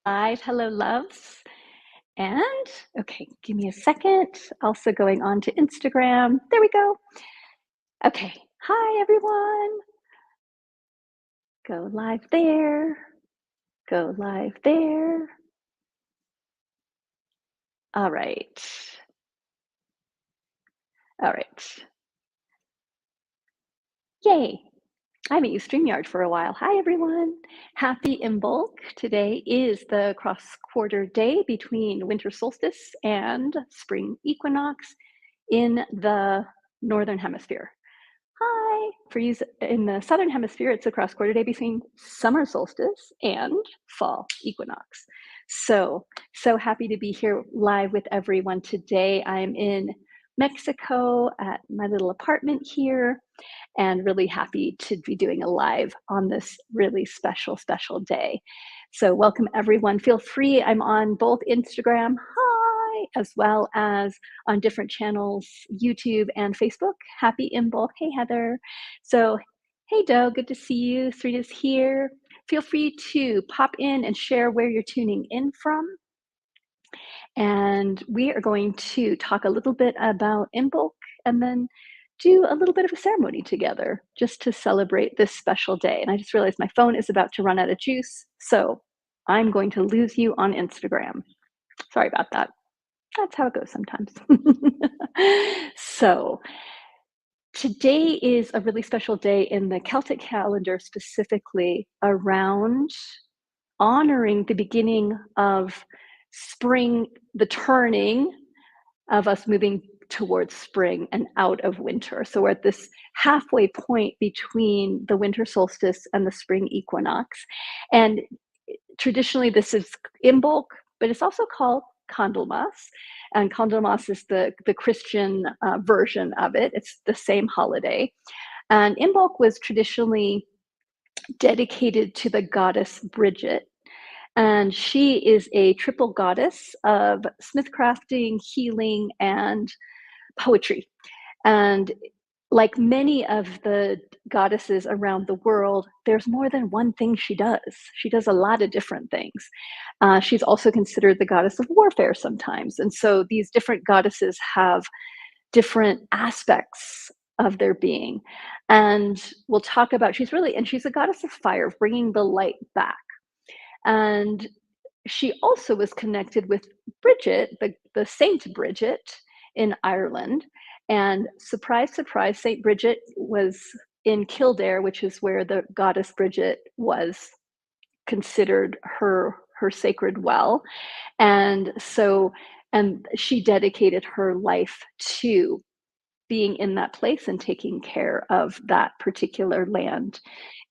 Live. Hello, loves. And okay, give me a second. Also going on to Instagram. There we go. Okay. Hi, everyone. Go live there. Go live there. All right. All right. Yay. I haven't used StreamYard for a while. Hi, everyone. Happy Imbolc. Today is the cross-quarter day between winter solstice and spring equinox in the Northern Hemisphere. Hi. For you in the Southern Hemisphere, it's a cross-quarter day between summer solstice and fall equinox. So happy to be here live with everyone today. I'm in Mexico at my little apartment here and really happy to be doing a live on this really special day. So welcome everyone. Feel free. I'm on both Instagram, hi, as well as on different channels, YouTube and Facebook. Happy Imbolc. Hey, Heather. So, hey, Doe, good to see you. Srita's here. Feel free to pop in and share where you're tuning in from. And we are going to talk a little bit about Imbolc and then do a little bit of a ceremony together just to celebrate this special day. And I just realized my phone is about to run out of juice, so I'm going to lose you on Instagram. Sorry about that. That's how it goes sometimes. So today is a really special day in the Celtic calendar, specifically around honoring the beginning of spring, the turning of us moving towards spring and out of winter. So we're at this halfway point between the winter solstice and the spring equinox. And traditionally, this is Imbolc, but it's also called Candlemas. And Candlemas is the Christian version of it. It's the same holiday. And Imbolc was traditionally dedicated to the goddess Bridget. And she is a triple goddess of smithcrafting, healing, and poetry. And like many of the goddesses around the world, there's more than one thing she does. She does a lot of different things. She's also considered the goddess of warfare sometimes. And so these different goddesses have different aspects of their being. And we'll talk about, she's a goddess of fire, bringing the light back. And she also was connected with Bridget, the Saint Bridget in Ireland. And surprise, surprise, Saint Bridget was in Kildare, which is where the goddess Bridget was considered her sacred well. And she dedicated her life to being in that place and taking care of that particular land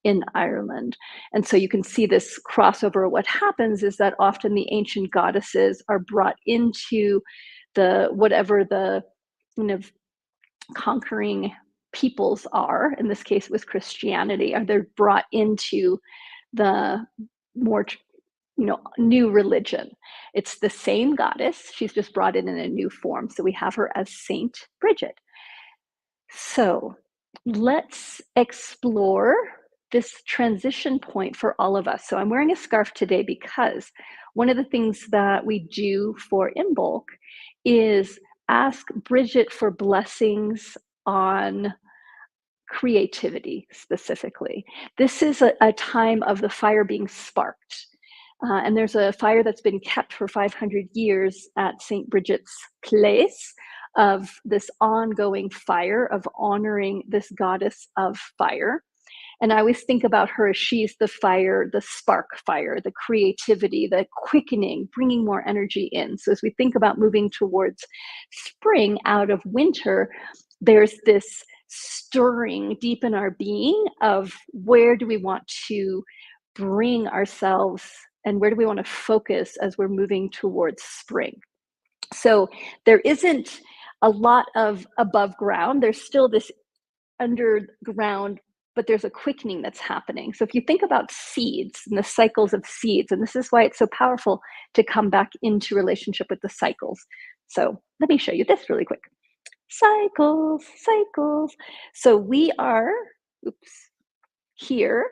in Ireland. And so you can see this crossover. What happens is that often the ancient goddesses are brought into whatever the conquering peoples are. In this case, it was Christianity. They're brought into the more new religion. It's the same goddess. She's just brought in a new form. So we have her as Saint Bridget. So let's explore this transition point for all of us. So I'm wearing a scarf today because one of the things that we do for Imbolc is ask Bridget for blessings on creativity specifically. This is a time of the fire being sparked. And there's a fire that's been kept for 500 years at St. Bridget's place of this ongoing fire of honoring this goddess of fire. And I always think about her as she's the fire, the spark fire, the creativity, the quickening, bringing more energy in. So as we think about moving towards spring out of winter, there's this stirring deep in our being of where do we want to bring ourselves and where do we want to focus as we're moving towards spring. So there isn't a lot of above ground. There's still this underground, but there's a quickening that's happening. So if you think about seeds and the cycles of seeds, and this is why it's so powerful to come back into relationship with the cycles. So let me show you this really quick. Cycles. So we are, here,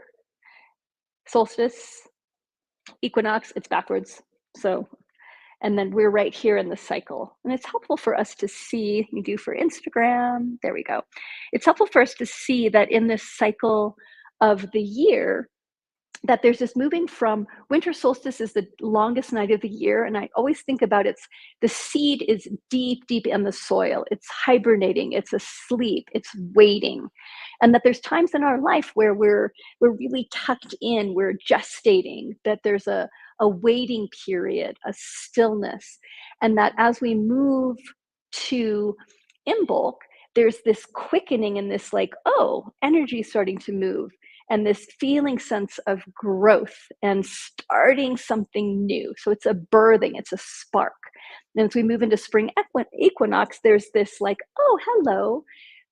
solstice, Equinox, it's backwards. So, and then we're right here in the cycle. And it's helpful for us to see, you do for Instagram, there we go. It's helpful for us to see that in this cycle of the year, that there's this moving from winter solstice is the longest night of the year. And I always think about it's the seed is deep, deep in the soil. It's hibernating, it's asleep, it's waiting. And that there's times in our life where we're really tucked in, we're gestating, that there's a waiting period, a stillness. And that as we move to Imbolc, there's this quickening and this like, oh, energy starting to move and this feeling sense of growth and starting something new. So it's a birthing, it's a spark. And as we move into spring equinox, there's this like, oh, hello.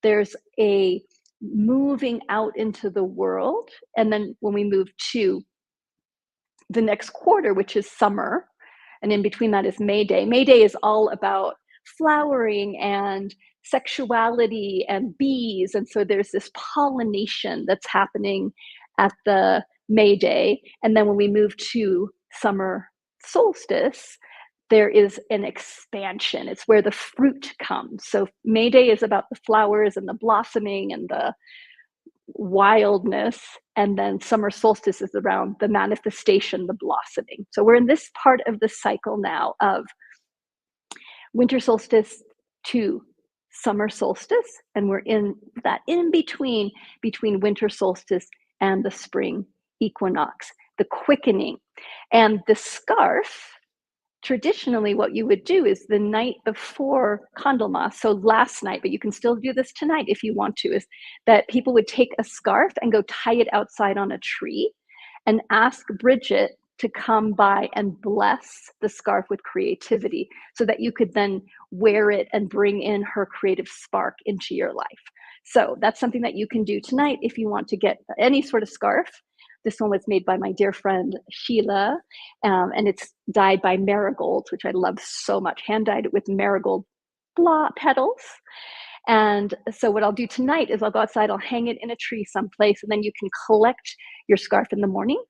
There's a moving out into the world. And then when we move to the next quarter, which is summer, and in between that is May Day. May Day is all about flowering and sexuality and bees. And so there's this pollination that's happening at the May Day. And then when we move to summer solstice, there is an expansion. It's where the fruit comes. So May Day is about the flowers and the blossoming and the wildness, and then summer solstice is around the manifestation, the blossoming. So we're in this part of the cycle now of winter solstice to summer solstice, and we're in that in between winter solstice and the spring equinox, the quickening. And the scarf, traditionally what you would do is the night before Candlemas, so last night, but you can still do this tonight if you want to, is that people would take a scarf and go tie it outside on a tree and ask Bridget to come by and bless the scarf with creativity so that you could then wear it and bring in her creative spark into your life. So that's something that you can do tonight if you want to get any sort of scarf. This one was made by my dear friend Sheila, and it's dyed by marigolds, which I love so much, hand dyed it with marigold petals. And so what I'll do tonight is I'll go outside, I'll hang it in a tree someplace, and then you can collect your scarf in the morning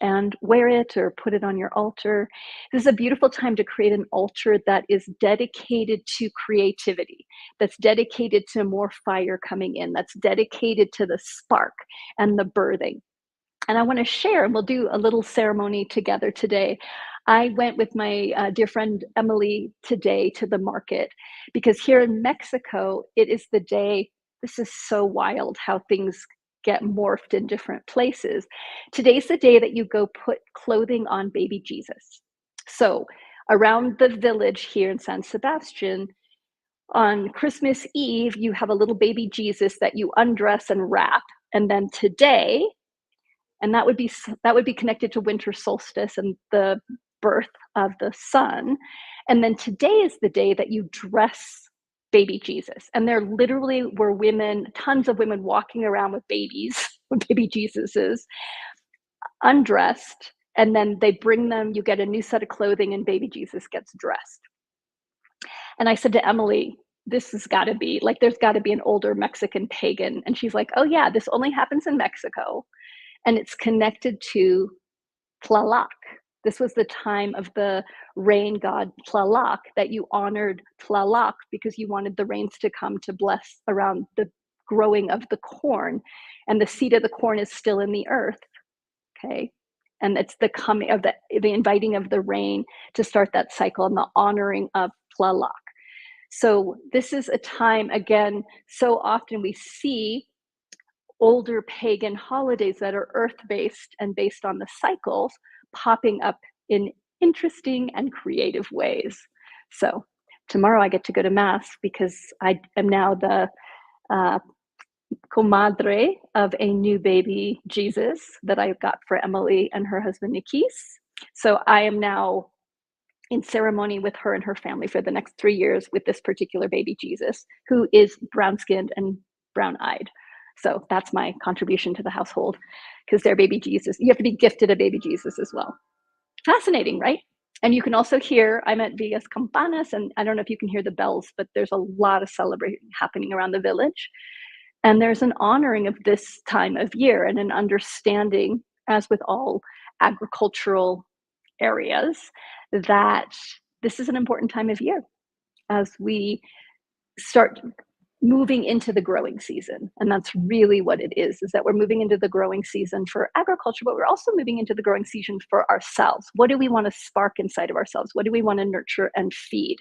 and wear it or put it on your altar. This is a beautiful time to create an altar that is dedicated to creativity, that's dedicated to more fire coming in, that's dedicated to the spark and the birthing. And I want to share, and we'll do a little ceremony together today. I went with my dear friend Emily today to the market because here in Mexico, it is the day. This is so wild how things get morphed in different places. Today's the day that you go put clothing on baby Jesus. So around the village here in San Sebastian, on Christmas Eve, you have a little baby Jesus that you undress and wrap. And then today, and that would be connected to winter solstice and the birth of the sun. And then today is the day that you dress baby Jesus. And there literally were women, tons of women walking around with babies, with baby Jesuses, undressed. And then they bring them, you get a new set of clothing, and baby Jesus gets dressed. And I said to Emily, this has got to be like, there's got to be an older Mexican pagan. And she's like, oh, yeah, this only happens in Mexico. And it's connected to Tlaloc. This was the time of the rain god Tlaloc, that you honored Tlaloc because you wanted the rains to come to bless around the growing of the corn. And the seed of the corn is still in the earth, okay? And it's the coming of the inviting of the rain to start that cycle and the honoring of Tlaloc. So this is a time, again, so often we see older pagan holidays that are earth-based and based on the cycles popping up in interesting and creative ways. So tomorrow I get to go to Mass because I am now the comadre of a new baby Jesus that I got for Emily and her husband Nikis. So I am now in ceremony with her and her family for the next 3 years with this particular baby Jesus, who is brown-skinned and brown-eyed. So that's my contribution to the household, because they're baby Jesus. You have to be gifted a baby Jesus as well. Fascinating, right? And you can also hear, I'm at Villas Campanas, and I don't know if you can hear the bells, but there's a lot of celebrating happening around the village. And there's an honoring of this time of year and an understanding, as with all agricultural areas that this is an important time of year as we start moving into the growing season. And that's really what it is that we're moving into the growing season for agriculture, but we're also moving into the growing season for ourselves. What do we want to spark inside of ourselves? What do we want to nurture and feed?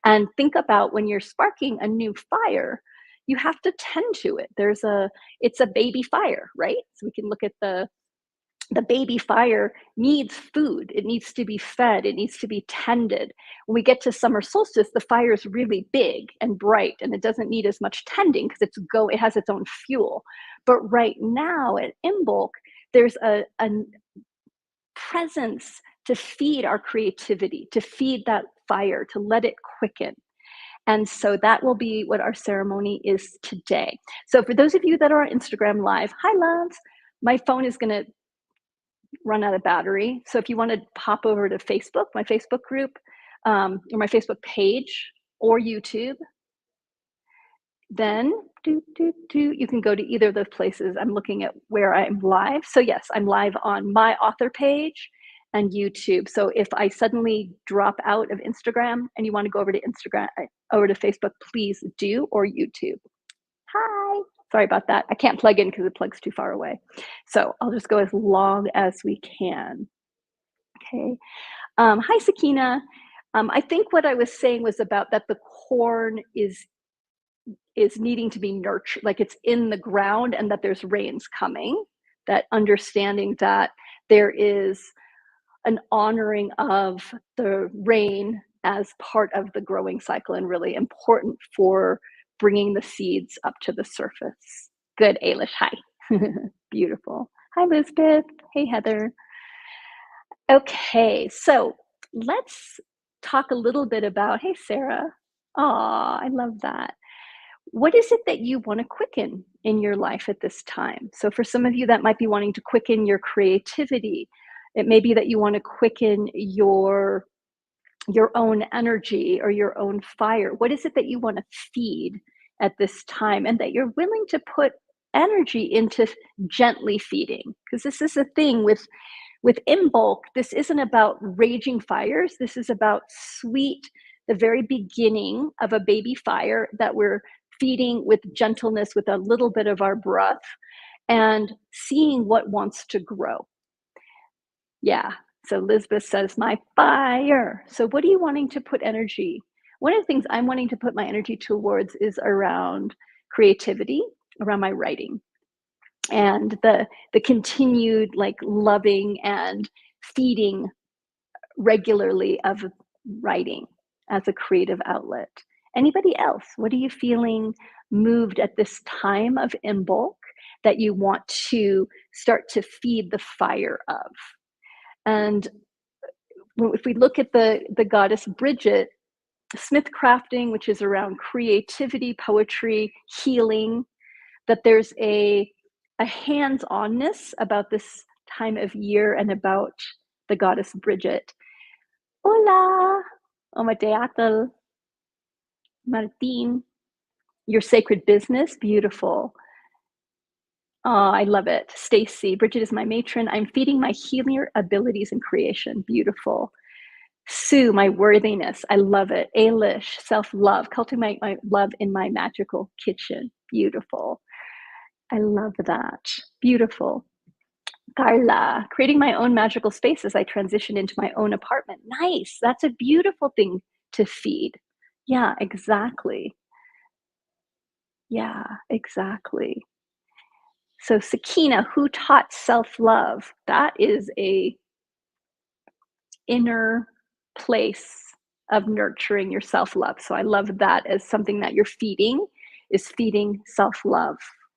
And think about when you're sparking a new fire, you have to tend to it. It's a baby fire, right? So we can look at the baby fire needs food. It needs to be fed. It needs to be tended. When we get to summer solstice, the fire is really big and bright, and it doesn't need as much tending because it has its own fuel. But right now at Imbolc, there's a presence to feed our creativity, to feed that fire, to let it quicken. And so that will be what our ceremony is today. So for those of you that are on Instagram Live, hi loves, my phone is going to run out of battery. So if you want to pop over to Facebook, my Facebook group, or my Facebook page, or YouTube, then you can go to either of those places. I'm looking at where I'm live. So yes, I'm live on my author page and YouTube. So if I suddenly drop out of Instagram and you want to go over to Facebook, please do, or YouTube. Hi. Sorry about that. I can't plug in because the plug's too far away. So I'll just go as long as we can. Okay. Hi, Sakina. I think what I was saying was about that the corn is needing to be nurtured, like it's in the ground and that there's rains coming, that understanding that there is an honoring of the rain as part of the growing cycle and really important for bringing the seeds up to the surface. Good, Ailish. Hi. Beautiful. Hi, Elizabeth. Hey, Heather. Okay, so let's talk a little bit about, hey, Sarah. Aw, I love that. What is it that you want to quicken in your life at this time? So for some of you that might be wanting to quicken your creativity. It may be that you want to quicken your own energy or your own fire. What is it that you want to feed at this time and that you're willing to put energy into gently feeding? Because this is the thing with Imbolc, this isn't about raging fires. This is about the very beginning of a baby fire that we're feeding with gentleness, with a little bit of our breath, and seeing what wants to grow. Yeah. So Elizabeth says, my fire. So what are you wanting to put energy? One of the things I'm wanting to put my energy towards is around creativity, around my writing, and the continued like loving and feeding regularly of writing as a creative outlet. Anybody else? What are you feeling moved at this time of Imbolc that you want to start to feed the fire of? And if we look at the goddess Bridget, smith crafting, which is around creativity, poetry, healing, that there's a hands-onness about this time of year and about the goddess Bridget. Hola, Omateatl, Martin, your sacred business, beautiful. Oh, I love it. Stacy, Bridget is my matron. I'm feeding my healing abilities in creation. Beautiful. Sue, my worthiness. I love it. Ailish, self-love. Cultivate my love in my magical kitchen. Beautiful. I love that. Beautiful. Carla, creating my own magical space as I transition into my own apartment. Nice. That's a beautiful thing to feed. Yeah, exactly. Yeah, exactly. So Sakina, who taught self-love? That is a inner place of nurturing your self-love. So I love that as something that you're feeding, is feeding self-love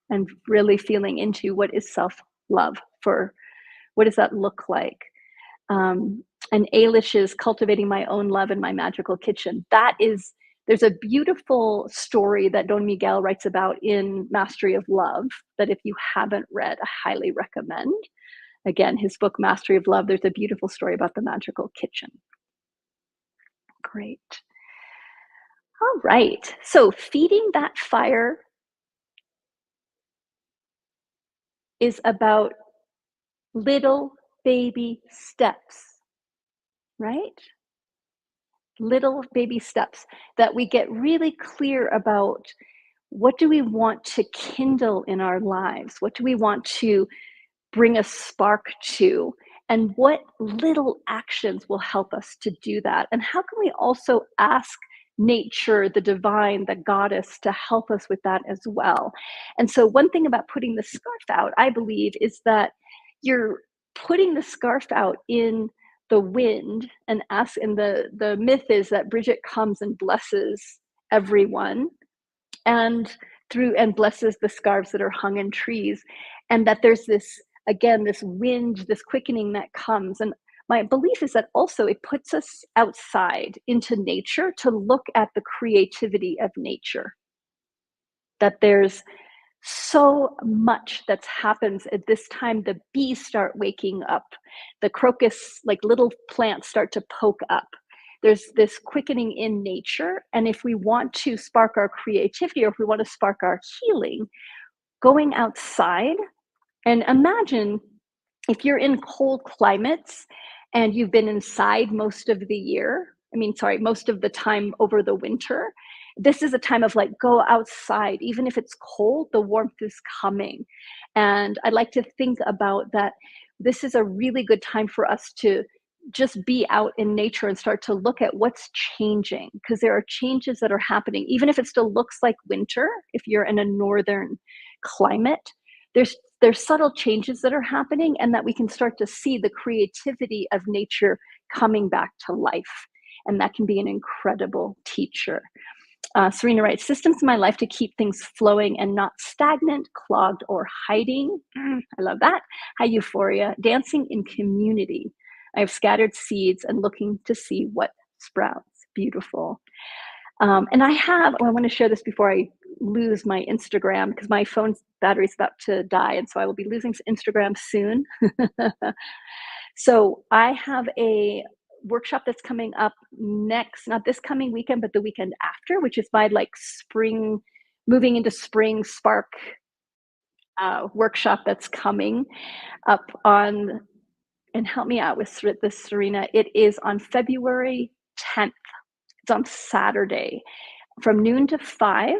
and really feeling into what is self-love, for what does that look like? And Ailish is cultivating my own love in my magical kitchen. There's a beautiful story that Don Miguel writes about in Mastery of Love that if you haven't read, I highly recommend. Again, his book, Mastery of Love, there's a beautiful story about the magical kitchen. Great. All right. So feeding that fire is about little baby steps. right? Little baby steps that we get really clear about what do we want to kindle in our lives? What do we want to bring a spark to? And what little actions will help us to do that? And how can we also ask nature, the divine, the goddess to help us with that as well? And so, one thing about putting the scarf out, I believe, is that you're putting the scarf out in the wind and ask, and the myth is that Bridget comes and blesses everyone and blesses the scarves that are hung in trees, and that there's this, again, this wind, this quickening that comes. And my belief is that also it puts us outside into nature to look at the creativity of nature, that there's so much that happens at this time. The bees start waking up, the crocus, like little plants, start to poke up. There's this quickening in nature, and if we want to spark our creativity, or if we want to spark our healing, going outside. And imagine if you're in cold climates and you've been inside most of the year, I mean, sorry, most of the time over the winter, this is a time of like, go outside. Even if it's cold, the warmth is coming. And I like to think about that. This is a really good time for us to just be out in nature and start to look at what's changing, because there are changes that are happening. Even if it still looks like winter, if you're in a northern climate, there's subtle changes that are happening, and that we can start to see the creativity of nature coming back to life. And that can be an incredible teacher. Serena writes, systems in my life to keep things flowing and not stagnant, clogged, or hiding. I love that. Hi, Euphoria. Dancing in community. I have scattered seeds and looking to see what sprouts. Beautiful. And I want to share this before I lose my Instagram, because my phone's battery is about to die. And so I will be losing Instagram soon. So I have a workshop that's coming up next, not this coming weekend, but the weekend after, which is my like spring, moving into spring spark workshop that's coming up on, and help me out with this, Serena. It is on February 10th. It's on Saturday from noon to 5,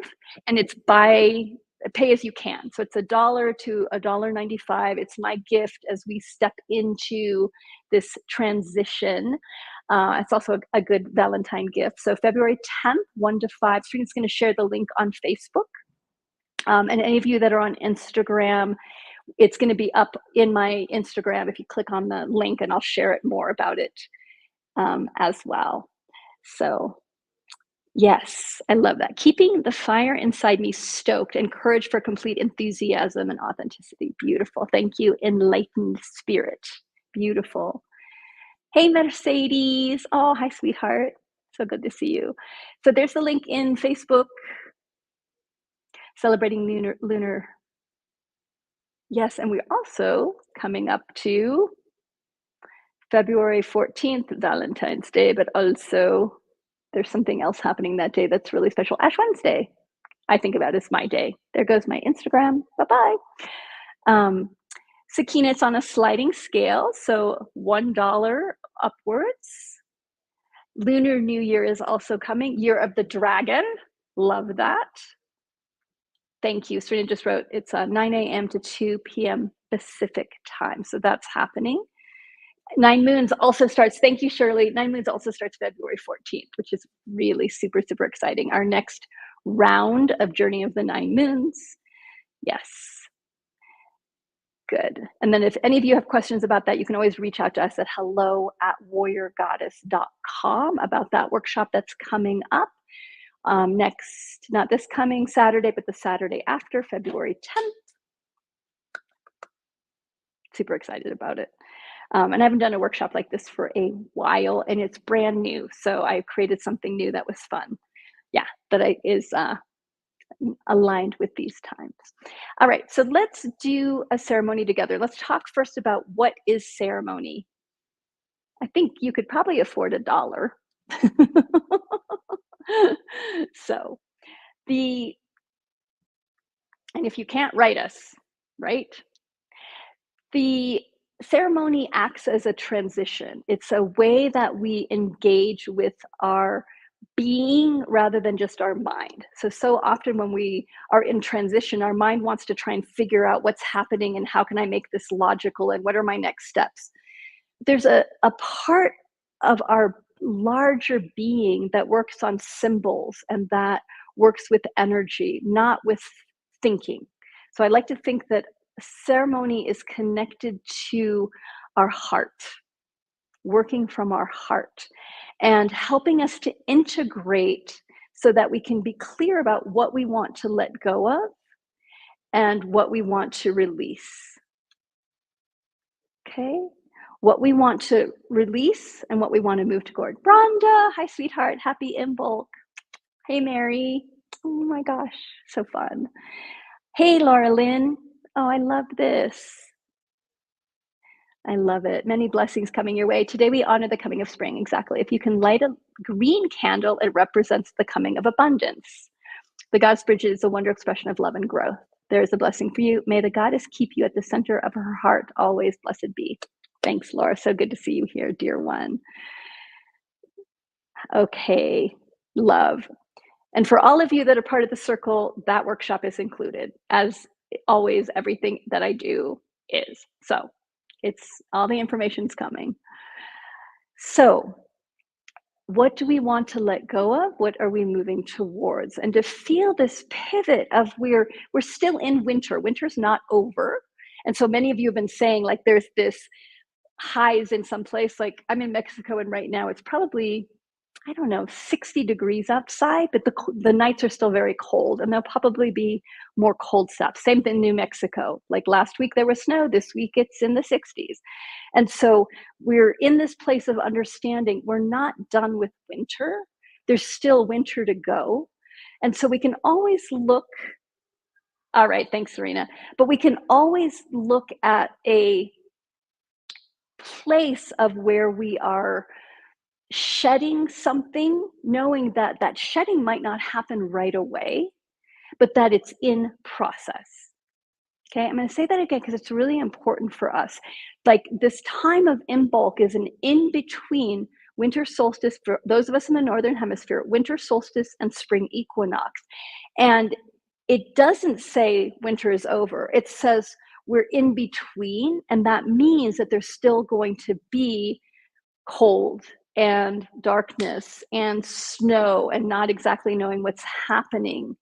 and it's by pay as you can. So it's $1 to $1.95. It's my gift as we step into this transition. It's also a good Valentine gift. So February 10th, 1 to 5. Serena's going to share the link on Facebook. And any of you that are on Instagram, it's going to be up in my Instagram if you click on the link, and I'll share it more about it as well. So yes, I love that. Keeping the fire inside me stoked, encouraged for complete enthusiasm and authenticity. Beautiful. Thank you, enlightened spirit. Beautiful. Hey, Mercedes. Oh, hi, sweetheart. So good to see you. So there's the link in Facebook. Celebrating lunar. Yes, and we're also coming up to February 14th, Valentine's Day, but also there's something else happening that day that's really special. Ash Wednesday, I think about as my day. There goes my Instagram. Bye-bye. Sakina, it's on a sliding scale, so $1 upwards. Lunar New Year is also coming. Year of the Dragon. Love that. Thank you. Serena just wrote, it's 9 a.m. to 2 p.m. Pacific time. So that's happening. Nine Moons also starts, thank you, Shirley. Nine Moons also starts February 14th, which is really super, super exciting. Our next round of Journey of the Nine Moons. Yes. Good. And then if any of you have questions about that, you can always reach out to us at hello@warriorgoddess.com about that workshop that's coming up next, not this coming Saturday, but the Saturday after, February 10th. Super excited about it. And I haven't done a workshop like this for a while, and it's brand new. So I created something new that was fun. Yeah, that is aligned with these times. All right, so let's do a ceremony together. Let's talk first about what is ceremony. I think you could probably afford $1. So and if you can't write us, right? The ceremony acts as a transition. It's a way that we engage with our being rather than just our mind. So often when we are in transition, our mind wants to try and figure out what's happening and how can I make this logical and what are my next steps. There's a part of our larger being that works on symbols and that works with energy, not with thinking. So I like to think that ceremony is connected to our heart, working from our heart, and helping us to integrate so that we can be clear about what we want to let go of and what we want to release. Okay? What we want to release and what we want to move toward. Rhonda, hi, sweetheart. Happy Imbolc. Hey, Mary. Oh my gosh, so fun. Hey, Laura Lynn. Oh, I love this. I love it. Many blessings coming your way. Today we honor the coming of spring. Exactly. If you can light a green candle, it represents the coming of abundance. The Goddess Bridge is a wonder expression of love and growth. There is a blessing for you. May the Goddess keep you at the center of her heart. Always blessed be. Thanks, Laura. So good to see you here, dear one. Okay, love. And for all of you that are part of the circle, that workshop is included. As always, everything that I do is. So it's all the information's coming. So what do we want to let go of? What are we moving towards? And to feel this pivot of we're still in winter. Winter's not over. And so many of you have been saying like there's this highs in some place. Like I'm in Mexico and right now it's probably, I don't know, 60 degrees outside, but the nights are still very cold and there'll probably be more cold snaps. Same thing in New Mexico. Like last week there was snow, this week it's in the 60s. And so we're in this place of understanding we're not done with winter. There's still winter to go. And so we can always look, all right, thanks, Serena. But we can always look at a place of where we are shedding something, knowing that that shedding might not happen right away, but that it's in process. Okay, I'm going to say that again because it's really important for us. Like this time of Imbolc is an in between winter solstice for those of us in the Northern Hemisphere, winter solstice and spring equinox. And it doesn't say winter is over, it says we're in between. And that means that there's still going to be cold and darkness and snow and not exactly knowing what's happening.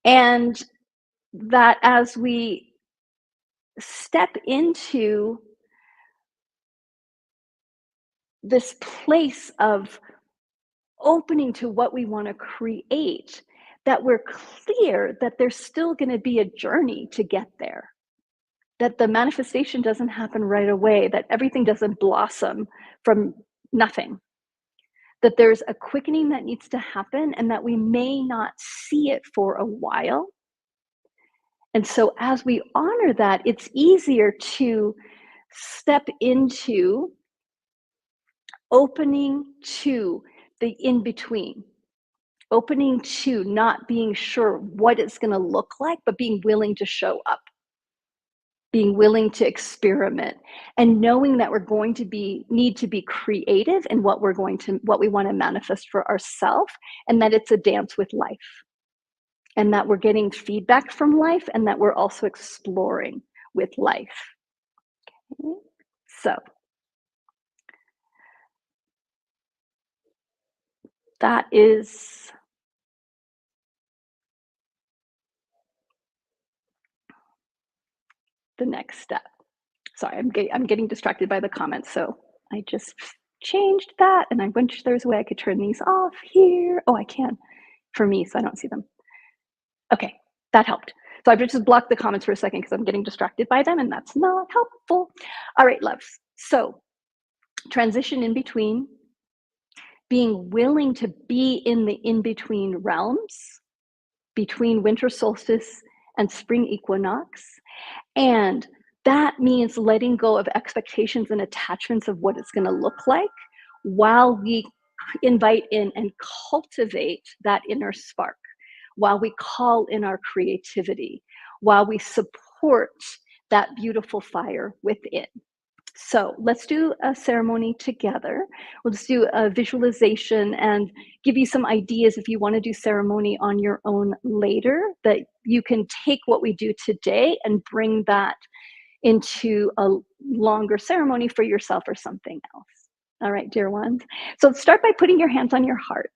And that as we step into this place of opening to what we want to create, that we're clear that there's still going to be a journey to get there, that the manifestation doesn't happen right away, that everything doesn't blossom from nothing, that there's a quickening that needs to happen and that we may not see it for a while. And so as we honor that, it's easier to step into opening to the in-between, opening to not being sure what it's going to look like, but being willing to show up, being willing to experiment, and knowing that we're going to need to be creative in what we want to manifest for ourselves, and that it's a dance with life, and that we're getting feedback from life, and that we're also exploring with life. Okay. So that is the next step. Sorry, I'm getting distracted by the comments, so I just changed that, and I wish there's a way I could turn these off here. Oh, I can, for me, so I don't see them. Okay, that helped. So I've just blocked the comments for a second because I'm getting distracted by them, and that's not helpful. All right, loves. So transition in between, being willing to be in the in-between realms, between winter solstice and spring equinox. And that means letting go of expectations and attachments of what it's going to look like while we invite in and cultivate that inner spark, while we call in our creativity, while we support that beautiful fire within. So let's do a ceremony together. We'll just do a visualization and give you some ideas if you want to do ceremony on your own later, that you can take what we do today and bring that into a longer ceremony for yourself or something else. All right, dear ones. So start by putting your hands on your heart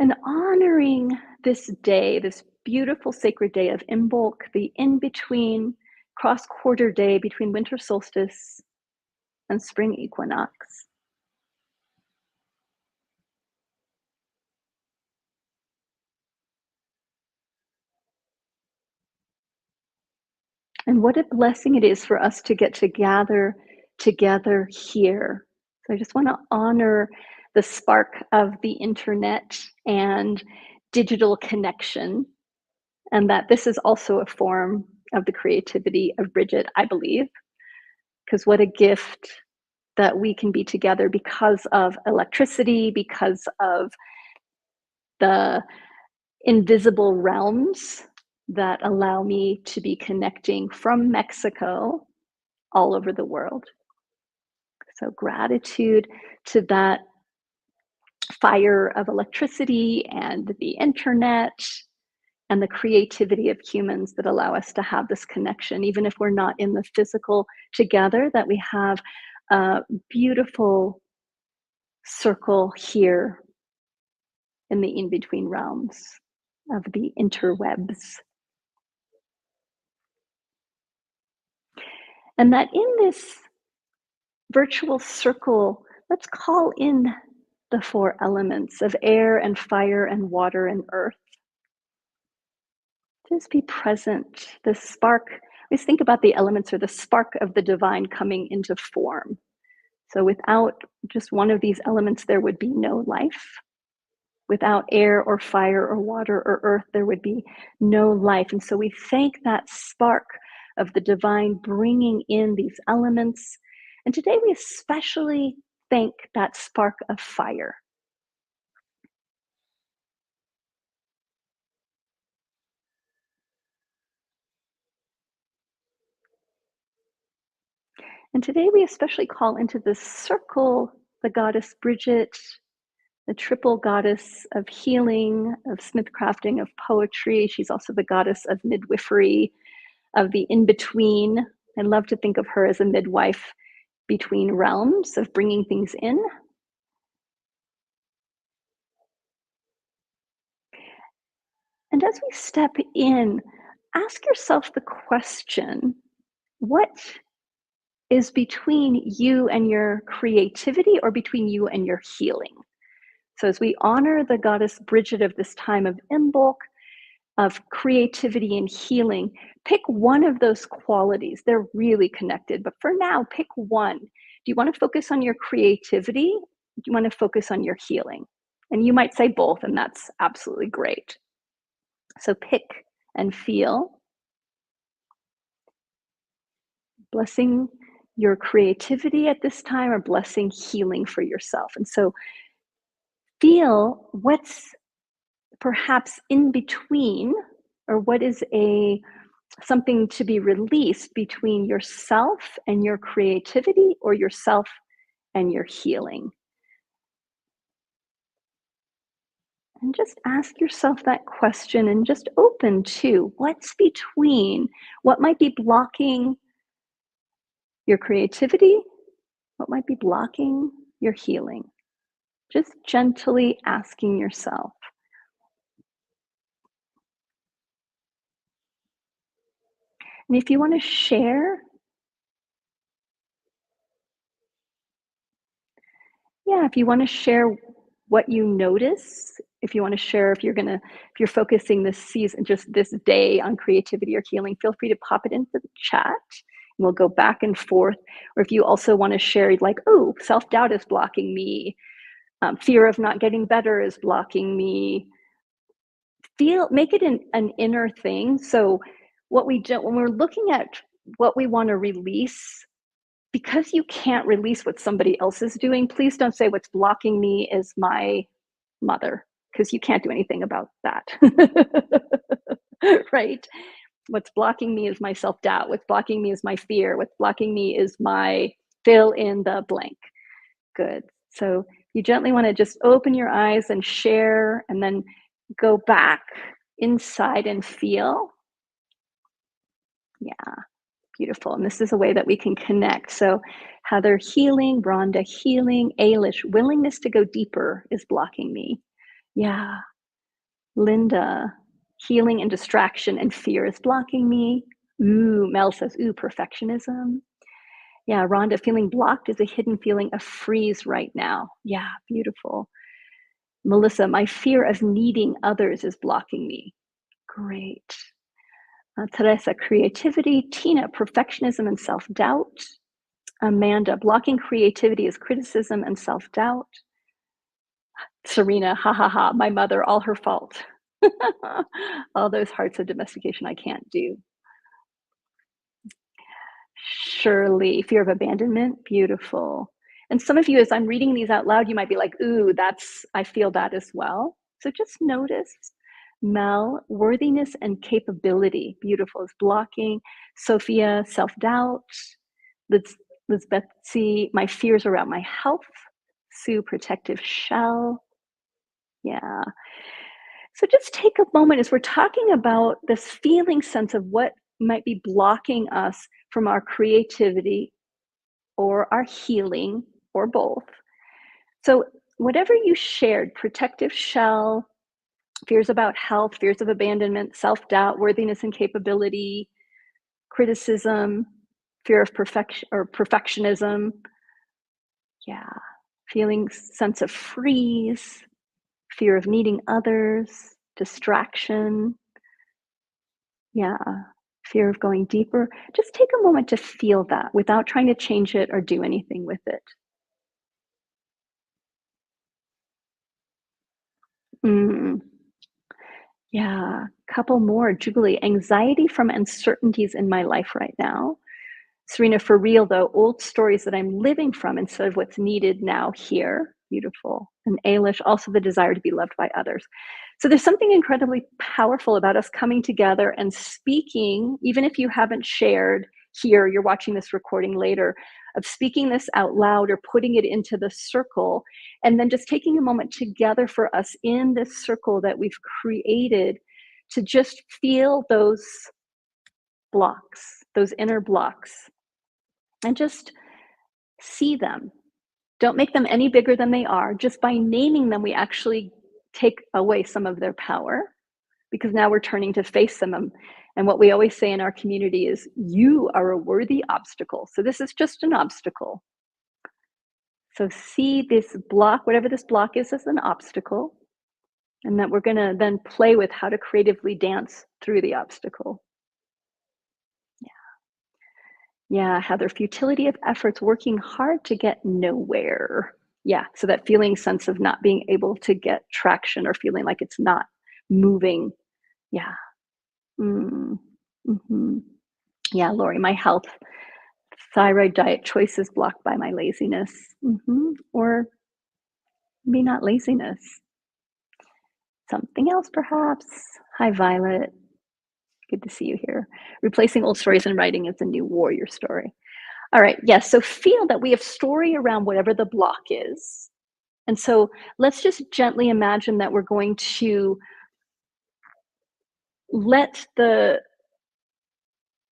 and honoring this day, this beautiful sacred day of Imbolc, the in between cross quarter day between winter solstice and spring equinox. And what a blessing it is for us to get to gather together here. So I just want to honor the spark of the internet and digital connection, and that this is also a form of the creativity of Bridget, I believe, because what a gift that we can be together because of electricity, because of the invisible realms that allow me to be connecting from Mexico all over the world. So, gratitude to that fire of electricity and the internet and the creativity of humans that allow us to have this connection, even if we're not in the physical together, that we have a beautiful circle here in the in between realms of the interwebs. And that in this virtual circle, let's call in the four elements of air and fire and water and earth. Just be present. The spark, always think about the elements or the spark of the divine coming into form. So without just one of these elements, there would be no life. Without air or fire or water or earth, there would be no life. And so we thank that spark of the divine bringing in these elements. And today we especially thank that spark of fire. And today we especially call into this circle the goddess Bridget, the triple goddess of healing, of smithcrafting, of poetry. She's also the goddess of midwifery, of the in between. I love to think of her as a midwife between realms of bringing things in. And as we step in, ask yourself the question, what is between you and your creativity or between you and your healing? So as we honor the goddess Bridget of this time of Imbolc, of creativity and healing, pick one of those qualities. They're really connected, but for now, pick one. Do you want to focus on your creativity? Do you want to focus on your healing? And you might say both, and that's absolutely great. So pick and feel, blessing your creativity at this time or blessing healing for yourself. And so feel what's perhaps in between, or what is a something to be released between yourself and your creativity or yourself and your healing. And just ask yourself that question and just open to what's between, what might be blocking your creativity, what might be blocking your healing. Just gently asking yourself. And if you want to share, yeah, if you want to share what you notice, if you want to share, if you're focusing this season, just this day on creativity or healing, feel free to pop it into the chat and we'll go back and forth. Or if you also want to share, like, oh, self doubt is blocking me, fear of not getting better is blocking me, make it an inner thing. So, what we do when we're looking at what we want to release, because you can't release what somebody else is doing, please don't say what's blocking me is my mother, because you can't do anything about that. Right? What's blocking me is my self-doubt. What's blocking me is my fear. What's blocking me is my fill in the blank. Good. So you gently want to just open your eyes and share, and then go back inside and feel. Yeah, beautiful. And this is a way that we can connect. So Heather, healing, Rhonda, healing, Ailish, willingness to go deeper is blocking me. Yeah. Linda, healing and distraction and fear is blocking me. Ooh, Mel says, ooh, perfectionism. Yeah, Rhonda, feeling blocked is a hidden feeling of freeze right now. Yeah, beautiful. Melissa, my fear of needing others is blocking me. Great. Teresa, creativity. Tina, perfectionism and self-doubt. Amanda, blocking creativity is criticism and self-doubt. Serena, ha ha ha, my mother, all her fault. All those hearts of domestication I can't do. Surely, fear of abandonment, beautiful. And some of you, as I'm reading these out loud, you might be like, ooh, I feel that as well. So just notice. Mel, worthiness and capability, beautiful, is blocking. Sophia, self-doubt. Liz Betsy, my fears around my health. Sue, protective shell. Yeah. So just take a moment as we're talking about this feeling sense of what might be blocking us from our creativity or our healing or both. So whatever you shared, protective shell, fears about health, fears of abandonment, self-doubt, worthiness and capability, criticism, fear of perfection or perfectionism. Yeah. Feeling sense of freeze, fear of needing others, distraction. Yeah. Fear of going deeper. Just take a moment to feel that without trying to change it or do anything with it. Mm. Yeah, couple more. Julie, anxiety from uncertainties in my life right now. Serena, for real though, old stories that I'm living from instead of what's needed now here. Beautiful. And Ailish, also the desire to be loved by others. So there's something incredibly powerful about us coming together and speaking, even if you haven't shared here, you're watching this recording later, of speaking this out loud or putting it into the circle, and then just taking a moment together for us in this circle that we've created to just feel those blocks, those inner blocks, and just see them. Don't make them any bigger than they are. Just by naming them, we actually take away some of their power, because now we're turning to face them. And what we always say in our community is, you are a worthy obstacle. So this is just an obstacle. So see this block, whatever this block is, as an obstacle. And that we're going to then play with how to creatively dance through the obstacle. Yeah, Heather, futility of efforts, working hard to get nowhere. Yeah, so that feeling sense of not being able to get traction or feeling like it's not moving. Yeah. Mm. Hmm. Yeah, Lori, my health, thyroid diet choices blocked by my laziness. Or maybe not laziness. Something else, perhaps. Hi, Violet. Good to see you here. Replacing old stories and writing is a new warrior story. All right, yes, so feel that we have story around whatever the block is. And so let's just gently imagine that we're going to let the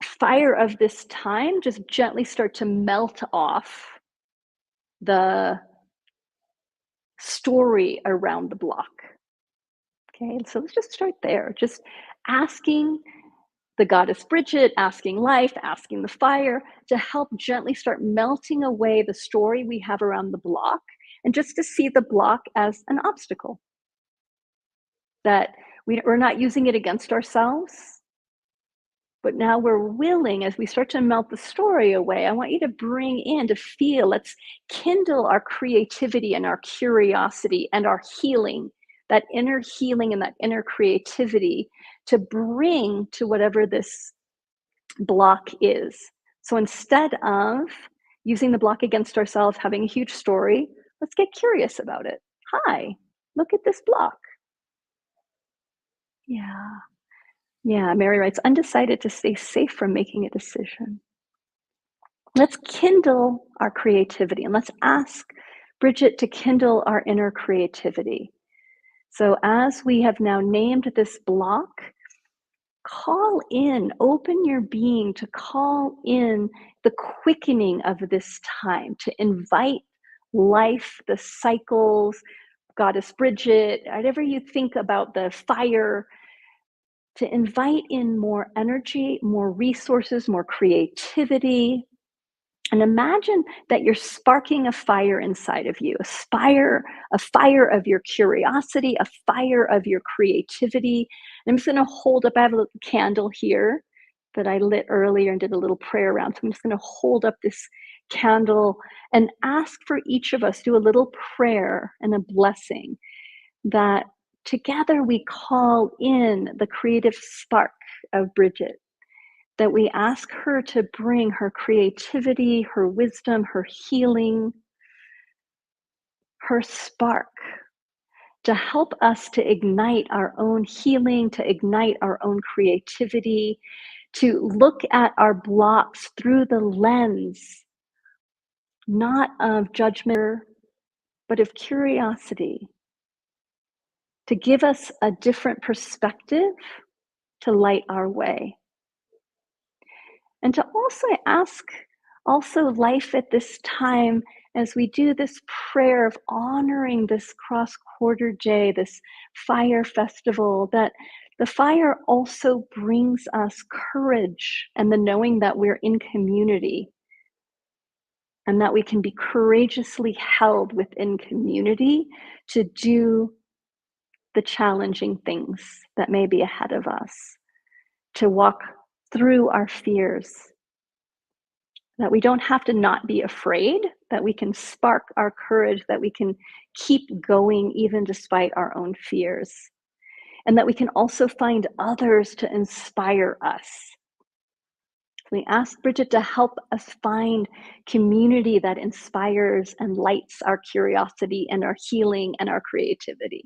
fire of this time just gently start to melt off the story around the block. Okay, so let's just start there. Just asking the goddess Bridget, asking life, asking the fire to help gently start melting away the story we have around the block, and just to see the block as an obstacle. That we're not using it against ourselves, but now we're willing, as we start to melt the story away, I want you to bring in, to feel, let's kindle our creativity and our curiosity and our healing, that inner healing and that inner creativity, to bring to whatever this block is. So instead of using the block against ourselves, having a huge story, let's get curious about it. Hi, look at this block. Yeah. Yeah, Mary writes, undecided to stay safe from making a decision. Let's kindle our creativity and let's ask Bridget to kindle our inner creativity. So, as we have now named this block, call in, open your being to call in the quickening of this time, to invite life, the cycles, Goddess Bridget, whatever you think about the fire, to invite in more energy, more resources, more creativity. And imagine that you're sparking a fire inside of you, a fire of your curiosity, a fire of your creativity. And I'm just going to hold up, I have a little candle here that I lit earlier and did a little prayer around. So I'm just going to hold up this candle and ask for each of us, do a little prayer and a blessing that together we call in the creative spark of Bridget, that we ask her to bring her creativity, her wisdom, her healing, her spark to help us to ignite our own healing, to ignite our own creativity, to look at our blocks through the lens, not of judgment, but of curiosity, to give us a different perspective to light our way. And to also ask also life at this time as we do this prayer of honoring this cross quarter day, this fire festival, that the fire also brings us courage and the knowing that we're in community and that we can be courageously held within community to do the challenging things that may be ahead of us, to walk through our fears, that we don't have to not be afraid, that we can spark our courage, that we can keep going even despite our own fears, and that we can also find others to inspire us. We ask Bridget to help us find community that inspires and lights our curiosity and our healing and our creativity,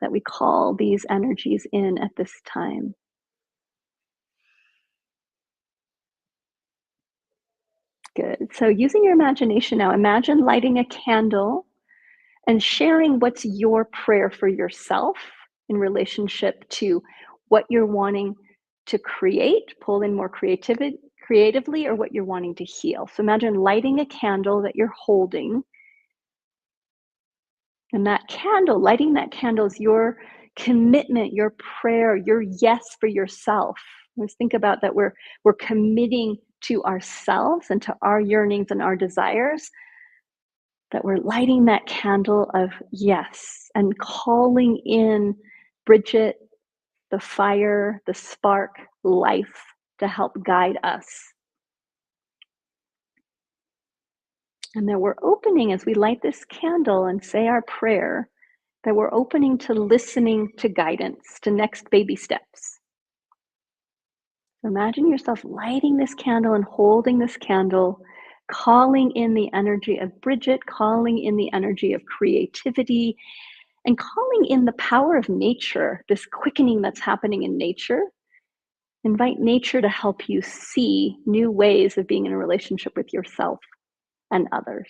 that we call these energies in at this time. Good. So using your imagination now, imagine lighting a candle and sharing what's your prayer for yourself in relationship to what you're wanting to create, pull in more creativity creatively, or what you're wanting to heal. So imagine lighting a candle that you're holding, and that candle, lighting that candle is your commitment, your prayer, your yes for yourself. Let's think about that we're committing to ourselves and to our yearnings and our desires, that we're lighting that candle of yes and calling in Bridget, the fire, the spark, life to help guide us. And that we're opening as we light this candle and say our prayer, that we're opening to listening to guidance, to next baby steps. So imagine yourself lighting this candle and holding this candle, calling in the energy of Bridget, calling in the energy of creativity, and calling in the power of nature, this quickening that's happening in nature. Invite nature to help you see new ways of being in a relationship with yourself and others.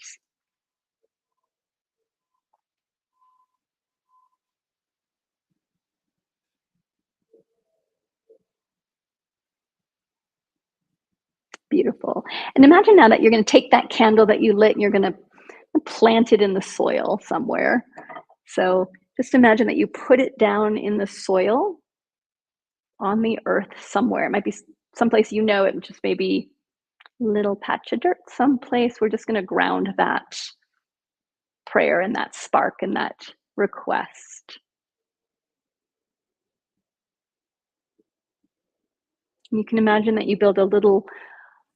Beautiful. And imagine now that you're going to take that candle that you lit and you're going to plant it in the soil somewhere. So just imagine that you put it down in the soil on the earth somewhere. It might be someplace you know it, just maybe little patch of dirt, someplace. We're just going to ground that prayer and that spark and that request. You can imagine that you build a little,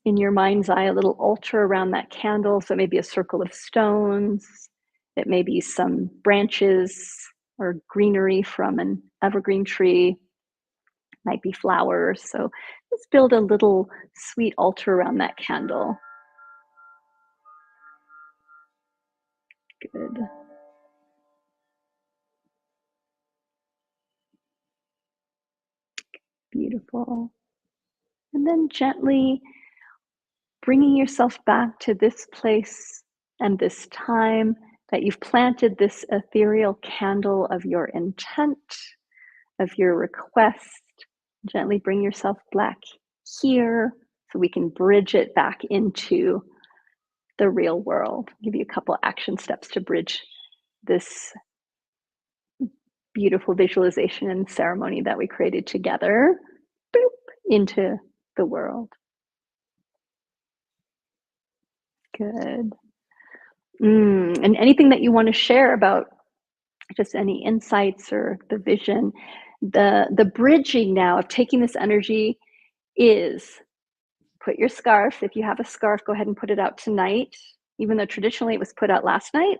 in your mind's eye, a little altar around that candle. So maybe a circle of stones. It may be some branches or greenery from an evergreen tree. Might be flowers. So let's build a little sweet altar around that candle. Good. Beautiful. Beautiful. And then gently bringing yourself back to this place and this time that you've planted this ethereal candle of your intent, of your request. Gently bring yourself back here so we can bridge it back into the real world. Give you a couple action steps to bridge this beautiful visualization and ceremony that we created together, boop, into the world. Good. And anything that you want to share about just any insights or the vision, the bridging now of taking this energy is put your scarf. If you have a scarf, go ahead and put it out tonight. Even though traditionally it was put out last night,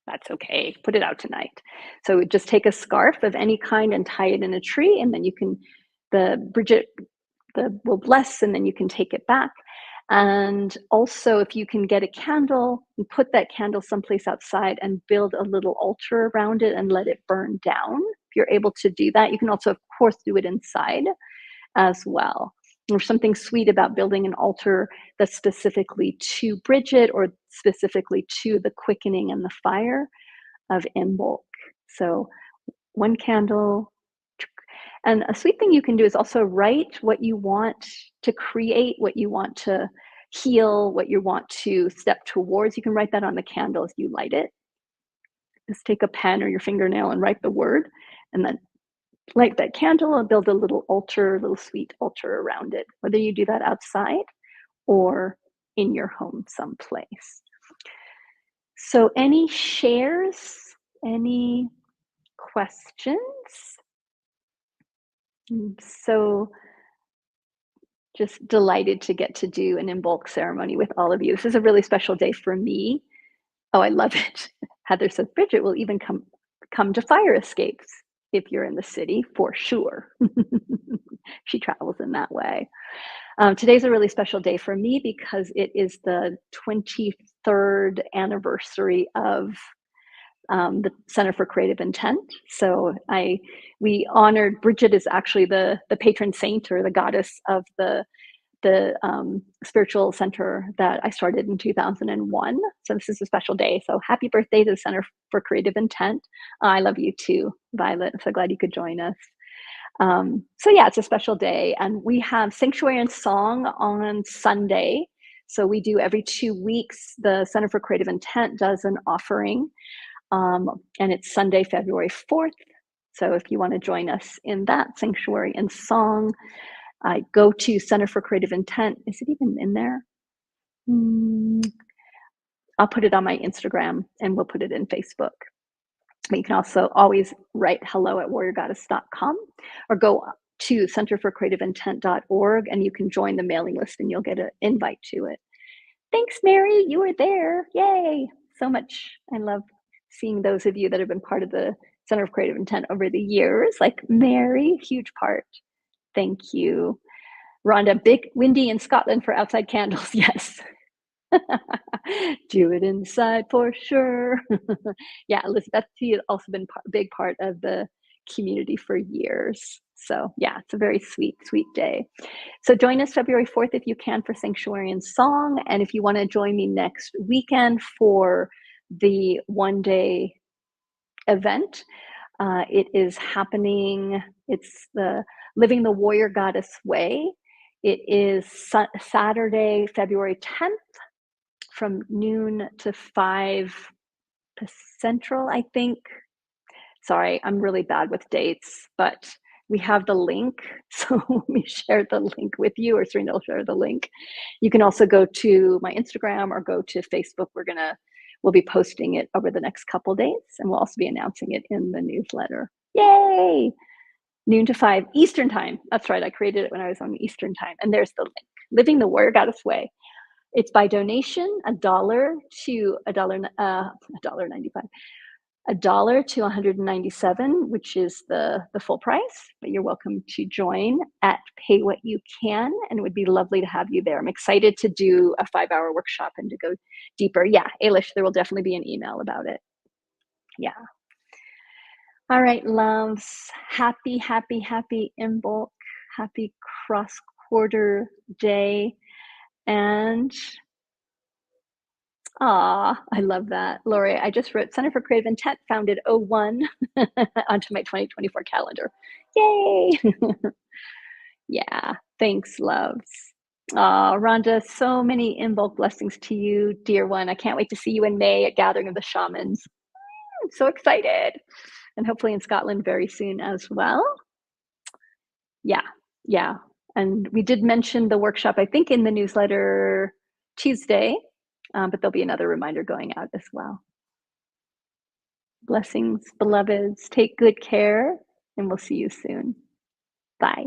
that's okay. Put it out tonight. So just take a scarf of any kind and tie it in a tree, and then you can, the Bridget the will bless, and then you can take it back. And also, if you can get a candle and put that candle someplace outside and build a little altar around it and let it burn down, if you're able to do that, you can also, of course, do it inside as well. There's something sweet about building an altar that's specifically to Bridget or specifically to the quickening and the fire of Imbolc. So one candle. And a sweet thing you can do is also write what you want to create, what you want to heal, what you want to step towards. You can write that on the candle as you light it. Just take a pen or your fingernail and write the word, and then light that candle and build a little altar, a little sweet altar around it, whether you do that outside or in your home someplace. So, any shares? Any questions? So just delighted to get to do an Imbolc ceremony with all of you. This is a really special day for me. Oh, I love it. Heather says Bridget will even come to fire escapes if you're in the city, for sure. She travels in that way. Today's a really special day for me because it is the 23rd anniversary of the Center for Creative Intent. So we honored Bridget is actually the patron saint or the goddess of the spiritual center that I started in 2001. So this is a special day. So happy birthday to the Center for Creative Intent. I love you too, Violet. I'm so glad you could join us. So yeah, it's a special day, and we have Sanctuary and Song on Sunday. So we do every 2 weeks. The Center for Creative Intent does an offering. And it's Sunday, February 4th. So if you want to join us in that Sanctuary and Song, go to Center for Creative Intent. Is it even in there? I'll put it on my Instagram and we'll put it in Facebook. But you can also always write hello@warriorgoddess.com or go to centerforcreativeintent.org and you can join the mailing list and you'll get an invite to it. Thanks, Mary. You were there. Yay. So much. I love seeing those of you that have been part of the Center of Creative Intent over the years, like Mary, huge part. Thank you. Rhonda, big windy in Scotland for outside candles. Yes. Do it inside for sure. Yeah, Elizabeth, she has also been a big part of the community for years. So yeah, it's a very sweet, sweet day. So join us February 4th if you can for Sanctuary and Song. And if you want to join me next weekend for the one-day event, it is happening. It's the Living the Warrior Goddess Way. It is Saturday, February 10th from noon to 5 Central, I think. Sorry, I'm really bad with dates, but we have the link. So we share the link with you, or Serena will share the link. You can also go to my Instagram or go to Facebook. We'll be posting it over the next couple days, and we'll also be announcing it in the newsletter. Yay! Noon to 5 Eastern time. That's right. I created it when I was on Eastern time. And there's the link. Living the Warrior Goddess Way. It's by donation, $1 to $1.95. $1 to $197, which is the full price, but you're welcome to join at Pay What You Can, and it would be lovely to have you there. I'm excited to do a 5-hour workshop and to go deeper. Yeah, Ailish, there will definitely be an email about it. Yeah. All right, loves. Happy, happy, happy Imbolc. Happy cross quarter day. And I love that. Lori, I just wrote Center for Creative Intent founded '01 onto my 2024 calendar. Yay! Yeah, thanks, loves. Rhonda, so many Imbolc blessings to you, dear one. I can't wait to see you in May at Gathering of the Shamans. I'm so excited. And hopefully in Scotland very soon as well. Yeah, yeah. And we did mention the workshop, I think, in the newsletter Tuesday, but there'll be another reminder going out as well. Blessings, beloveds. Take good care, and we'll see you soon. Bye.